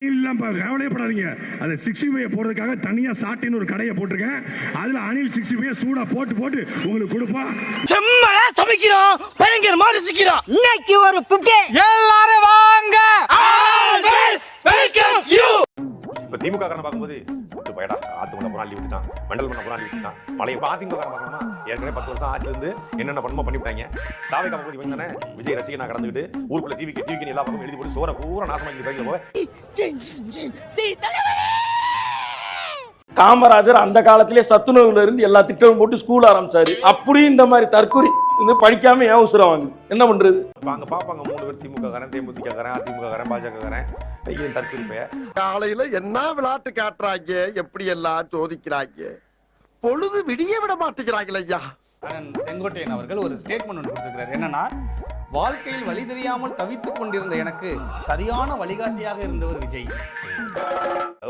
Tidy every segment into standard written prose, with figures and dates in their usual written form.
கவலைப்படாதீங்க. அதை 65 போடுறதுக்காக தனியா சாட்டின்னு ஒரு கடையை போட்டிருக்கேன். அதுல அனில் 65 சூடா போட்டு உங்களுக்கு கொடுப்பா. செம்மையா சமைக்கிறோம், பயங்கரமா ரசிக்கிறோம். இன்னைக்கு ஒரு புக்கே எல்லாரும் வாங்க. Always welcome you. இப்ப திமுக காரன் பார்க்கும்போது பயடா ஆத்து கொண்ட போனா லீவ் விட்டான், மண்டல் பண்ண போனா லீவ் விட்டான். பழைய அதிமுக காரன் பார்க்கணுமா, ஏற்கனவே 10 வருஷம் ஆட்சில இருந்து என்னென்ன பண்ணுமோ பண்ணிவிட்டாங்க. தாவே காப்ப போது இவங்க தானே விஜய் ரசிகனா கடந்துக்கிட்டு ஊருக்குள்ள டிவிக்கு எல்லா பக்கமும் எழுதி போட்டு சோற பூரா நாசமாக்கி பைக்ல போய் காமராஜர் அந்த காலத்திலே சத்துணவுல இருந்து எல்லா திட்டமும் போட்டு ஸ்கூல் ஆரம்பிச்சாரு. அப்படியும் இந்த மாதிரி தற்கொலை வந்து படிக்காம ஏன் உசுரம் வாங்குது, என்ன பண்றது? பாங்க பாப்பாங்க 3 பேர் திமுக காரன், தேமுதிக காரன், அதிமுக காரன், பாஜக காரன். ஐயன் தற்கொலை பைய காலையில என்ன விளையாட்டு காட்டுறாங்க, எப்படி எல்லாம் சோதிக்கிறாங்க, பொழுது விடிய விட மாட்டேங்கிறாங்களே ஐயா. செங்கோட்டையன் அவர்கள் ஒரு ஸ்டேட்மெண்ட் ஒன்று கொடுத்திருக்கிறார். என்னன்னா, வாழ்க்கையில் வழி தெரியாமல் தவித்துக் கொண்டிருந்த எனக்கு சரியான வழிகாட்டியாக இருந்தவர் விஜய்.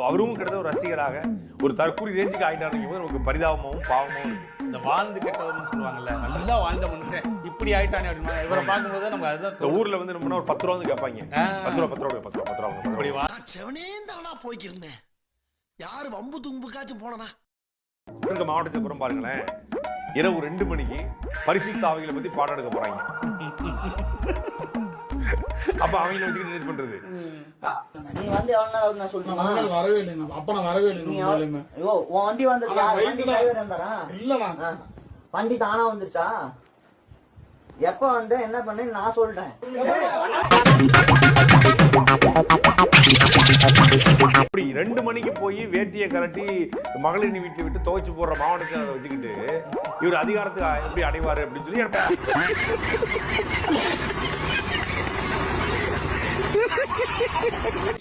அவரும் கிட்டத்தட்ட ஒரு ரசிகராக ஒரு தற்கொலை ரேஞ்சுக்கு ஆயிட்டாருங்க போது நமக்கு பரிதாபமும் பாவமும் இருக்கு. இந்த வாழ்ந்து கெட்டவர்னு சொல்லுவாங்கல்ல, நல்லா வாழ்ந்த மனுஷன் இப்படி ஆயிட்டானே அப்படின்னா இவரை பார்க்கும்போது நமக்கு அதுதான். இந்த ஊர்ல வந்து நம்ம ஒரு 10 ரூபா வந்து கேட்பாங்க. 10 ரூபா இப்படி போய்க்கிருந்தேன். யாரு வம்பு தும்புக்காச்சும் போனா இந்த மாவட்டத்துக்கு புறம் பாருங்களேன், இரவு 2 மணிக்கு பரிசுத்த ஆவிகளை பத்தி பாடம் எடுக்க போறாங்க. அப்ப அவங்கள வச்சுக்கிட்டு என்ன பண்றது? நீ வந்து எவ்வளவு நேரம் நான் சொல்றேன். நான் வரவே இல்லை. அப்ப நான் வரவே இல்லை. ஐயோ, உன் வண்டி வந்துருச்சா? வண்டி டிரைவர் இருந்தாரா? இல்லண்ணா, வண்டி தானா வந்துருச்சா? எப்ப வந்து என்ன பண்ணு நான் சொல்றேன். அப்படி 2 மணிக்கு போய் வேட்டியை கலட்டி மகளிர் வீட்டுல விட்டு துவைச்சு போடுற மாவட்டத்தை வச்சுக்கிட்டு இவர் அதிகாரத்தை எப்படி அடைவாரு அப்படின்னு சொல்லி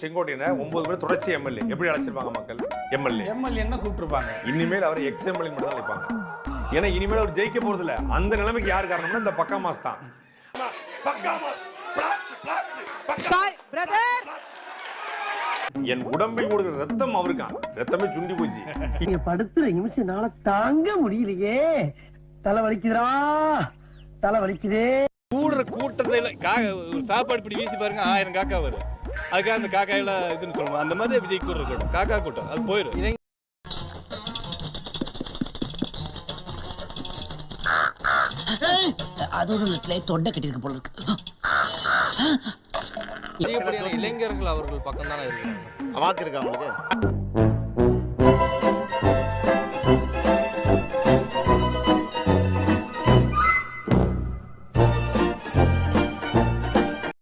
செங்கோட்டையனை 9 பேர் தொடர்ச்சி எம்எல்ஏ எப்படி அழைச்சிருப்பாங்க மக்கள்? எம்எல்ஏ என்ன கூப்பிட்டுருப்பாங்க. இனிமேல் அவர் எக்ஸ் எம்எல்ஏ மட்டும் தான் அழைப்பாங்க. ஏன்னா இனிமேல் அவர் ஜெயிக்க போறது இல்ல. அந்த நிலைமைக்கு யார் காரணம்னா இந்த பக்கா மாஸ் தான். என் உடம்பில் ஓடுகிற ரத்தம் அவருக்கான். ரத்தமே சுண்டி போச்சு. நீங்க படுத்துற நிமிஷம்னால தாங்க முடியலையே. தலை வலிக்குதுடா, தலை வலிக்குதே. கூடுற கூட்டத்துல சாப்பாடு இப்படி வீசி பாருங்க, 1000 காக்கா வரும். அதுக்காக அந்த காக்காயில இதுன்னு சொல்லுவோம். அந்த மாதிரி விஜய் கூட இருக்கட்டும், காக்கா கூட்டம் அது போயிடும். அதோட தொண்டை கட்டிருக்கு போல இருக்கு. இளைஞர்கள் அவர்கள் பக்கம் தானே இருக்கு. வாக்கு இருக்கா உங்களுக்கு?